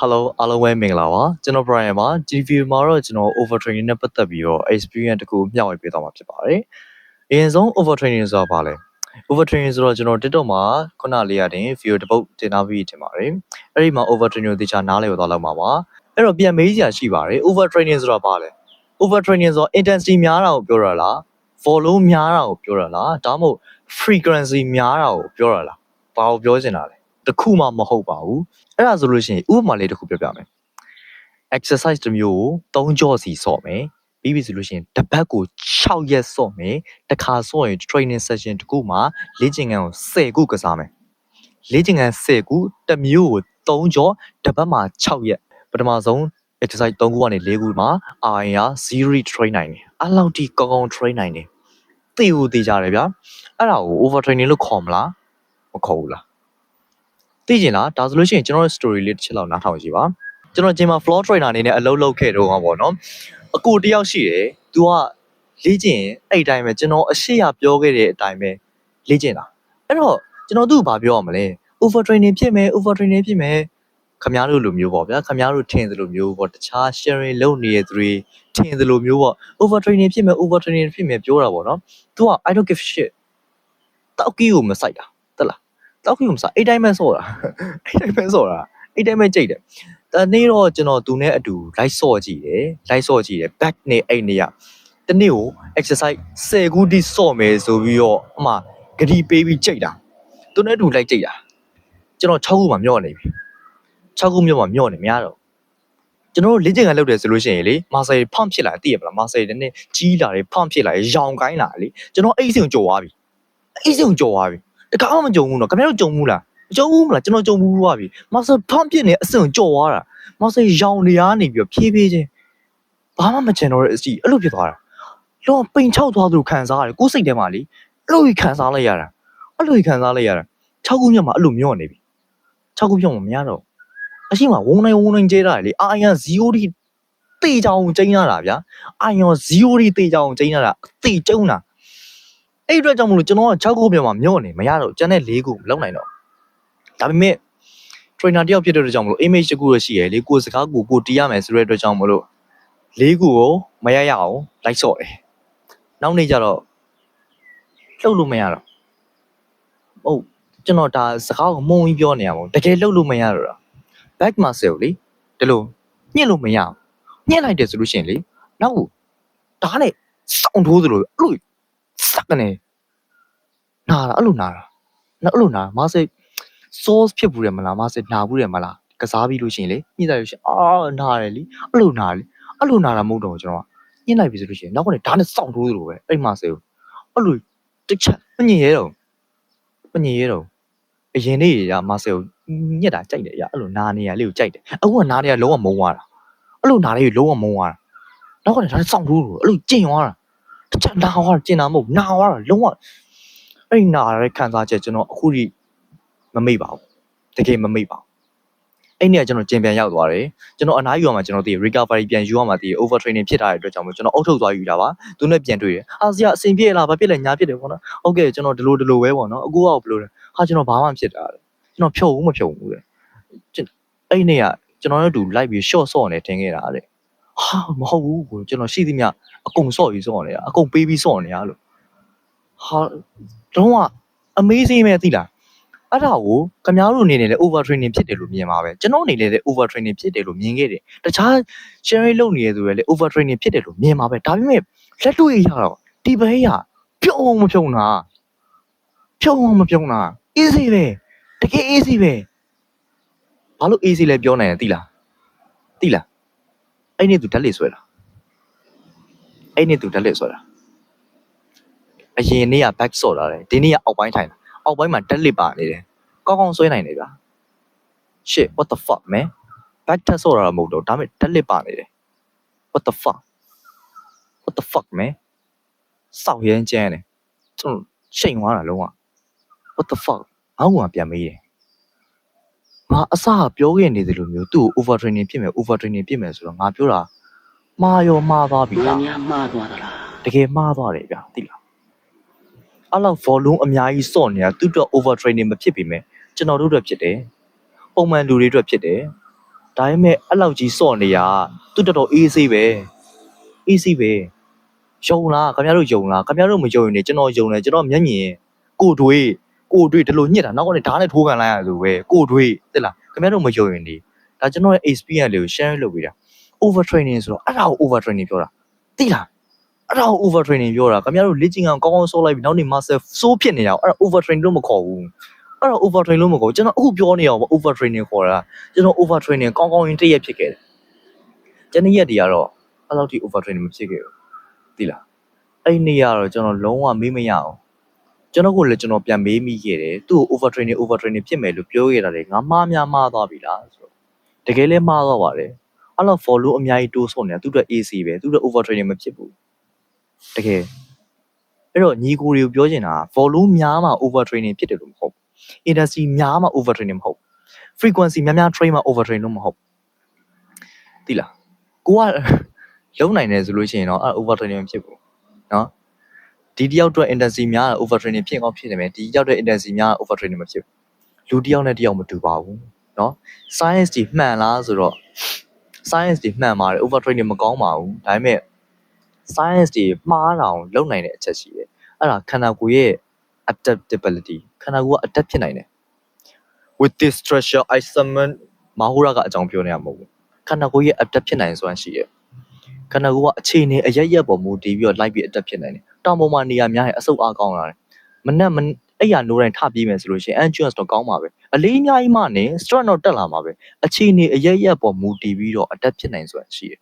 Hello အားလုံးပဲမင်္ဂလာပါကျွန်တော် Brian ပါဒီ video မှာတော့ကျွန်တော် overtraining နဲ့ပတ်သက်ပြီးတော့ experience တခုမျှဝေပေးသွားမှာဖြစ်ပါတယ်အရင်ဆုံး overtraining ဆိုတာဘာလဲ overtraining ဆိုတော့ကျွန်တော် TikTok မှာခုနလေးရတဲ့ video တစ်ပုတ်တင်ထားပြီးတင်ပါတယ်အဲ့ဒီမှာ overtraining ကိုတခြားနားလည်သွားလောက်မှာပါအဲ့တော့ပြန်မေးစရာရှိပါတယ် overtraining ဆိုတာဘာလဲ overtraining ဆိုတော့ intensity များတာကိုပြောရလား volume များတာကိုပြောရလားဒါမှမဟုတ် frequency များတာကိုပြောရလားဘာကိုပြောချင်တာလဲတခုမှမဟုတ်ပါဘူးအဲ့ဒါဆိုလို့ရှိရင်ဥပမာလေးတစ်ခုပြောပြမယ် exercise တစ်မျိုးကို3ကြော့စီဆော့မယ်ပြီးပြီဆိုလို့ရှိရင်တစ်ပတ်ကို6ရက်ဆော့မယ်တစ်ခါဆော့ရင် training session တစ်ခုမှာလေ့ကျင့်ခန်းကို10ခုကစားမယ်လေ့ကျင့်ခန်း10ခုတစ်မျိုးကို3ကြော့တစ်ပတ်မှာ6ရက်ပထမဆုံး exercise 3ခုကနေ4ခုမှာအာရင်က0 train နိုင်တယ်အဲ့လောက်ထိကောင်းကောင်း train နိုင်တယ်သိဖို့သိကြတယ်ဗျာအဲ့ဒါကို over training လို့ခေါ်မလားမခေါ်ဘူးလားသိကျင်လားဒါဆိုလို့ရှိရင်ကျွန်တော်ရဲ့ story လေးတစ်ချက်လောက်နားထောင်ကြည့်ပါကျွန်တော်ဂျင်မှာ floor trainer အနေနဲ့အလုပ်လုပ်ခဲ့တော့ပါဘောနော်အကိုတယောက်ရှိတယ်သူကလေ့ကျင့်အဲ့အတိုင်းပဲကျွန်တော်အရှိရပြောခဲ့တဲ့အတိုင်းပဲလေ့ကျင့်တာအဲ့တော့ကျွန်တော်သူ့ကိုဘာပြောရမလဲ over training ဖြစ်မယ် over training ဖြစ်မယ်ခင်ဗျားတို့လိုမျိုးပေါ့ဗျာခင်ဗျားတို့ထင်သလိုမျိုးပေါ့တခြား sharing လုပ်နေတဲ့သူတွေထင်သလိုမျိုးပေါ့ over training ဖြစ်မယ် over training ဖြစ်မယ်ပြောတာပေါ့နော်သူက I don't give shit တောက်ကီကိုမစိုက်တာတက်လားတောက်ကီကိုမစိုက်အဲ့တိုင်းပဲဆော့တာအဲ့တိုင်းပဲဆော့တာအဲ့တိုင်းပဲကြိတ်တယ်တနေ့တော့ကျွန်တော်သူနဲ့အတူ live ဆော့ကြည့်တယ် back နဲ့အဲ့နေရတနေ့ကို exercise 10ခုတိဆော့မယ်ဆိုပြီးတော့အမှဂရီပေးပြီးကြိတ်တာသူနဲ့အတူ live ကြိတ်တာကျွန်တော်6ခုမှမျော့နေပြီ6ခုမျော့မှမျော့နေမရတော့ကျွန်တော်တို့လေ့ကျင့်ခန်းလုပ်တယ်ဆိုလို့ရှိရင်လေမာဆယ်ဖောင့်ဖြစ်လာသိရမလားမာဆယ်တနေ့ကြီးလာတယ်ဖောင့်ဖြစ်လာရောင်ကိုင်းလာလေကျွန်တော်အဲ့အစီကိုကြော်သွားပြီအဲ့စီကိုကြော်သွားပြီတခါမှမကြုံဘူးနော်ခင်ဗျားတို့ကြုံဘူးလားမကြုံဘူးမလားကျွန်တော်ကြုံဘူးသွားပြီမာဆယ်ဖောင့်ဖြစ်နေအစီကိုကြော်သွားတာမာဆယ်ရောင်နေရနေပြီးဖြည်းဖြည်းချင်းဘာမှမချင်တော့တဲ့အစီအဲ့လိုဖြစ်သွားတာလောပိန်ချောက်သွားသူခံစားရတယ်ကိုယ်စိတ်ထဲမှာလေအဲ့လိုခံစားလိုက်ရတာ6ခုမြောက်မှာအဲ့လိုမျော့နေပြီ6ခုမြောက်မှာမရတော့အရှိမဝုန်းနိုင်ကျဲတာလေအာယံ0တိတေးချောင်းကျင်းရတာဗျာအာယံ0တိတေးချောင်းကျင်းရတာအသေးကျုံတာအဲ့အတွက်ကြောင့်မလို့ကျွန်တော်က6ခုမြောက်မှာမျော့နေမရတော့ကျန်တဲ့4ခုမလုပ်နိုင်တော့ဒါပေမဲ့ trainer တယောက်ဖြစ်တဲ့အတွက်ကြောင့်မလို့ image တခုရရှိရလေကိုယ်စကားကိုတီးရမယ်ဆိုတဲ့အတွက်ကြောင့်မလို့4ခုကိုမရရအောင်လိုက်ဆော့တယ်နောက်နေ့ကျတော့လှုပ်လို့မရတော့ဟုတ်ကျွန်တော်ဒါစကားကိုမှုံပြီးပြောနေရမှာတကယ်လှုပ်လို့မရတော့တာ back muscle လေဒီလိုညှစ်လို့မရအောင်ညှစ်လိုက်တယ်ဆိုလို့ရှိရင်လေနောက်ဒါနဲ့စောင့်ထိုးသလိုအဲ့လိုစက်ကနေနာတာအဲ့လိုနာမဆယ် sauce ဖြစ်ဘူးတယ်မလားမဆယ်နာဘူးတယ်မလားကစားပြီးလို့ရှိရင်လေညှစ်လိုက်လို့ရှိရင်နာတယ်လေအဲ့လိုနာတာမဟုတ်တော့ကျွန်တော်ကညှစ်လိုက်ပြီဆိုလို့ရှိရင်နောက်ကနေဒါနဲ့စောင့်ထိုးသလိုပဲအဲ့မဆယ်ကိုအဲ့လိုတစ်ချက်မညင်ရဲတော့အရင်နေ့ရမဆယ်ကိုညက်တာကြိုက်တယ်ရအဲ့လိုနာနေရလေးကိုကြိုက်တယ်အခုကနာနေရလုံးဝမုံသွားတာအဲ့လိုနာလေးကိုလုံးဝမုံသွားတာနောက်ကနေဒါနဲ့စောင့်ထိုးလို့အဲ့လိုကျင်သွားတာတစ်ချက်နာသွားကျင်တာမဟုတ်နာသွားတာလုံးဝအဲ့နာရတဲ့ခံစားချက်ကျွန်တော်အခုထိမမေ့ပါဘူးတကယ်မမေ့ပါဘူးအဲ့နေ့ကကျွန်တော်ကျင်ပြန်ရောက်သွားတယ်ကျွန်တော်အနားယူရမှာကျွန်တော်ဒီ recovery ပြန်ယူရမှာဒီ over training ဖြစ်ထားတဲ့အတွက်ကြောင့်မို့ကျွန်တော်အုပ်ထုတ်သွားယူတာပါသူနဲ့ပြန်တွေ့တယ်ဆရာအဆင်ပြေလားဘာဖြစ်လဲညာဖြစ်တယ်ပေါ့နော်ဟုတ်ကဲ့ကျွန်တော်ဒီလိုပဲပေါ့နော်အကူကဘယ်လိုလဲကျွန်တော်ဘာမှဖြစ်တာလေကျွန်တော်ဖြုတ်ဘူးမဖြုတ်ဘူးတဲ့အဲ့နေ့ကကျွန်တော်တို့တူလိုက်ပြီး short ဆော့နေထင်ခဲ့တာတဲ့မဟုတ်ဘူးကိုကျွန်တော်ရှိသမျှအကုန်ဆော့ပြီးဆော့နေတာအကုန်ပေးပြီးဆော့နေတာလို့တော့ amazing ပဲသိလားအဲ့ဒါကိုခင်ဗျားတို့အနေနဲ့လည်း over training ဖြစ်တယ်လို့မြင်ပါပဲကျွန်တော်အနေနဲ့လည်း over training ဖြစ်တယ်လို့မြင်ခဲ့တယ်တခြား sharing လုပ်နေရသူတွေလည်း over training ဖြစ်တယ်လို့မြင်ပါပဲဒါပေမဲ့လက်တွေ့ရတော့ဒီဘဲရပြုံးမပြုံးတာ easy ပဲတကယ် easy ပဲဘာလို့ easy လဲပြောနိုင်တယ်သိလားအဲ့နေ့သူဓာတ်လေဆွဲတာအရင်နေ့က back ဆော့တာတယ်ဒီနေ့ကအောက်ပိုင်းထိုင်တာအောက်ပိုင်းမှာဓာတ်လစ်ပါနေတယ်ကောင်းဆွဲနိုင်တယ်ဗျာ shit what the fuck man back ထက်ဆော့တာမဟုတ်တော့ဒါပေမဲ့ဓာတ်လစ်ပါနေတယ် what the fuck man စောက်ရမ်းကျန်းတယ်ကျွန်တော်ရှိန်သွားတာလုံးဝ what the fuck အောက်ကပြန်မေးတယ်ငါအစပြောခဲ့နေတယ်လို့မျိုးသူ့ကို over training ဖြစ်မယ်ဆိုတော့ငါပြောတာမှားသွားပြီလားမှားသွားတာလားတကယ်မှားသွားတယ်ဗျာသိလားအဲ့လောက် volume အများကြီးစော့နေတာသူ့အတွက် over training မဖြစ်ပေမဲ့ကျွန်တော်တို့အတွက်ဖြစ်တယ်ပုံမှန်လူတွေအတွက်ဖြစ်တယ် ဒါပေမဲ့အဲ့လောက်ကြီးစော့နေရသူတော်တော်အေးဆေးပဲအေးဆေးပဲယုံလားခင်ဗျားတို့ယုံလားခင်ဗျားတို့မယုံရင်ကျွန်တော်ယုံတယ်ကျွန်တော်မျက်မြင်ကိုတွေးဒီလိုညစ်တာနောက်ကနေဓာတ်နဲ့ထိုးကန်လိုက်ရဆိုပဲကိုတွေးသိလားခင်ဗျားတို့မယုံရင်ဒီဒါကျွန်တော်ရဲ့ experience လေးကို share လုပ်ပေးတာ over training ဆိုတော့အဲ့ဒါကို over training ပြောတာသိလားအဲ့ဒါကို over training ပြောတာခင်ဗျားတို့လေ့ကျင့်အောင်ကောင်းကောင်းဆော့လိုက်ပြီးနောက်နေ့ muscle စိုးဖြစ်နေရအောင်အဲ့ဒါ over training လို့မခေါ်ဘူးအဲ့ဒါ over training လို့မခေါ်ဘူးကျွန်တော်အခုပြောနေအောင် over training ခေါ်တာကျွန်တော် over training ကောင်းကောင်းရင်တစ်ရက်ဖြစ်ခဲ့တယ်ကျွန်တော်ရက်တည်းကတော့အဲ့လောက်ထိ over training မဖြစ်ခဲ့ဘူးသိလားအဲ့နေ့ကတော့ကျွန်တော်လုံးဝမေးမရအောင်ကျွန်တော်ကိုလည်းကျွန်တော်ပြန်မေးမိခဲ့တယ်သူ့ကို over training ဖြစ်မယ်လို့ပြောခဲ့တာလေငါမှားမှားသွားပြီလားဆိုတော့တကယ်လည်းမှားသွားပါတယ်အဲ့တော့ follow အများကြီးတိုးဆော့နေတာသူ့အတွက် AC ပဲသူ့အတွက် over training မဖြစ်ဘူးတကယ်အဲ့တော့ညီကိုတွေကိုပြောချင်တာ follow များမှ over training ဖြစ်တယ်လို့မဟုတ်ဘူး intensity များမှ over training မဟုတ် frequency များ train မှ over training လို့မဟုတ်သိလားကိုကလုံနိုင်တယ်ဆိုလို့ရှိရင်တော့အဲ့ over training မဖြစ်ဘူးเนาะဒီတယောက်အတွက် intensity များတာ over training ဖြစ်အောင်ဖြစ်နေမယ်ဒီတယောက်အတွက် intensity များ over training မဖြစ်ဘူးလူတယောက်နဲ့တယောက်မတူပါဘူးเนาะ science ဒီမှန်လားဆိုတော့ science ဒီမှန်ပါတယ် over training မကောင်းပါဘူးဒါပေမဲ့ science ဒီမှားတာအောင်လုံနိုင်တဲ့အချက်ရှိတယ်အဲ့ဒါခန္ဓာကိုယ်ရဲ့ adaptability ခန္ဓာကိုယ်က adapt ဖြစ်နိုင်တယ် with this structure I summon မဟုတ်ရာကအကြောင်းပြောနေရမဟုတ်ဘူးခန္ဓာကိုယ်ရဲ့ adapt ဖြစ်နိုင်စွမ်းရှိတယ်ခန္ဓာကိုယ်ကအခြေအနေအရက်ရက်ပေါ်မူတည်ပြီးတော့လိုက်ပြီး adapt ဖြစ်နိုင်တယ်တောင်ပေါ်မှာနေရာများရင်အဆုတ်အားကောင်းလာတယ်မနဲ့အဲ့ရနိုးတိုင်းထပြေးမယ်ဆိုလို့ရှိရင် endurance တော့ကောင်းပါပဲအလေးအများကြီးမှနေ strength တော့တက်လာမှာပဲအခြေအနေအရက်ရက်ပေါ်မူတည်ပြီးတော့ adapt ဖြစ်နိုင်စွမ်းရှိတယ်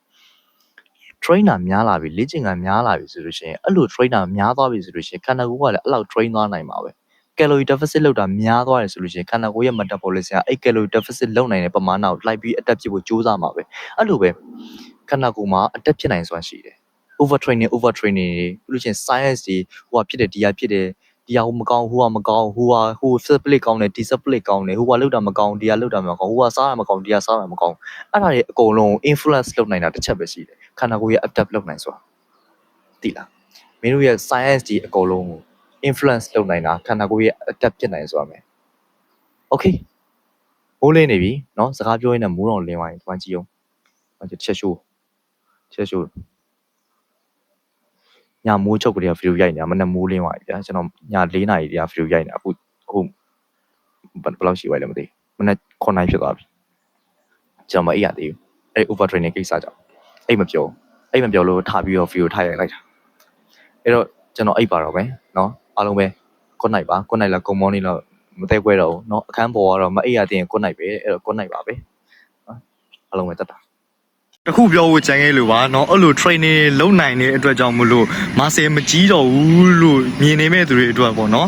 trainer များလာပြီလေ့ကျင့်ခန်းများလာပြီဆိုလို့ရှိရင်အဲ့လို trainer များသွားပြီဆိုလို့ရှိရင်ခန္ဓာကိုယ်ကလည်းအဲ့လောက် train သွားနိုင်မှာပဲ calorie deficit လောက်တာများသွားတယ်ဆိုလို့ရှိရင်ခန္ဓာကိုယ်ရဲ့ metabolism ကအဲ့ calorie deficit လောက်နိုင်တဲ့ပမာဏကိုလိုက်ပြီး adapt ဖြစ်ဖို့ကြိုးစားမှာပဲအဲ့လိုပဲခန္ဓာကိုယ်မှာ adapt ဖြစ်နိုင်စွမ်းရှိတယ် over training တွေပြီးလို့ရှိရင် science တွေဟိုကဖြစ်တယ်ဒီကဖြစ်တယ်ဒီဟာမကောင်းဟိုကမကောင်းဟို split ကောင်းတယ်ဒီ split ကောင်းတယ်ဟိုကလောက်တာမကောင်းဒီကလောက်တာမကောင်းဟိုကစားတာမကောင်းဒီကစားတာမကောင်းအဲ့ဒါတွေအကုန်လုံး influence လုပ်နိုင်တာတစ်ချက်ပဲရှိတယ်ခန္ဓာကိုယ်ရဲ့ adapt လုပ်နိုင်စွာသိလားမင်းတို့ရဲ့ science ဒီအကုန်လုံးကို influence လုပ်နိုင်တာခန္ဓာကိုယ်ရဲ့ adapt ဖြစ်နိုင်စွာမယ် okay မိုးလင်းနေပြီเนาะစကားပြောရင်းနဲ့မိုးတော်လင်းသွားရင်တွန်းကြည့်အောင်ချက်ရှိုးညမိုးချုပ်ကလေးကဗီဒီယိုရိုက်နေတာမနေ့မိုးလင်းသွားပြီဗျာကျွန်တော်ည4 နာရီတည်းကဗီဒီယိုရိုက်နေတာအခုဘယ်လောက်ရှိသွားလဲမသိဘူးမနေ့9 နာရီဖြစ်သွားပြီကျွန်တော်မအိပ်ရသေးဘူးအဲ့ over training ကိစ္စကြောင့်အိပ်မပြောလို့ထားပြီးတော့ဗီဒီယိုထားရိုက်လိုက်တာအဲ့တော့ကျွန်တော်အိပ်ပါတော့ပဲเนาะအားလုံးပဲ good night ပါ good night လား good morning လားမသိခွဲတော့ဘူးเนาะအခန်းပေါ်ကတော့မအိပ်ရသေးရင် good night ပဲအဲ့တော့ good night ပါပဲအားလုံးပဲတက်တာတခုပြောဖို့ကြံခဲ့လို့ပါเนาะအဲ့လို training လုပ်နိုင်တဲ့အတွက်ကြောင့်မလို့မာဆယ်မကြီးတော့ဘူးလို့မြင်နေမဲ့သူတွေအတွက်ပေါ့เนาะ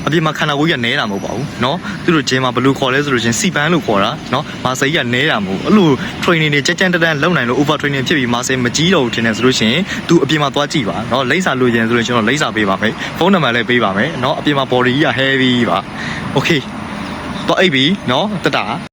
အပြင်မှာခန္ဓာကိုယ်ကြီးကနဲတာမဟုတ်ပါဘူးเนาะသူတို့ဂျင်းမှာဘယ်လိုခေါ်လဲဆိုလို့ချင်းစီပန်းလို့ခေါ်တာเนาะမာဆယ်ကြီးကနဲတာမဟုတ်အဲ့လို training တွေကြမ်းတမ်းလုပ်နိုင်လို့ over training ဖြစ်ပြီးမာဆယ်မကြီးတော့ဘူးထင်တယ်ဆိုလို့ချင်းသူအပြင်မှာသွားကြည့်ပါเนาะလိမ့်စာလိုချင်ဆိုလို့ကျွန်တော်လိမ့်စာပေးပါမယ်ဖုန်းနံပါတ်လည်းပေးပါမယ်เนาะအပြင်မှာ body ကြီးက heavy ပါ okay တော့အိပ်ပြီเนาะတတာ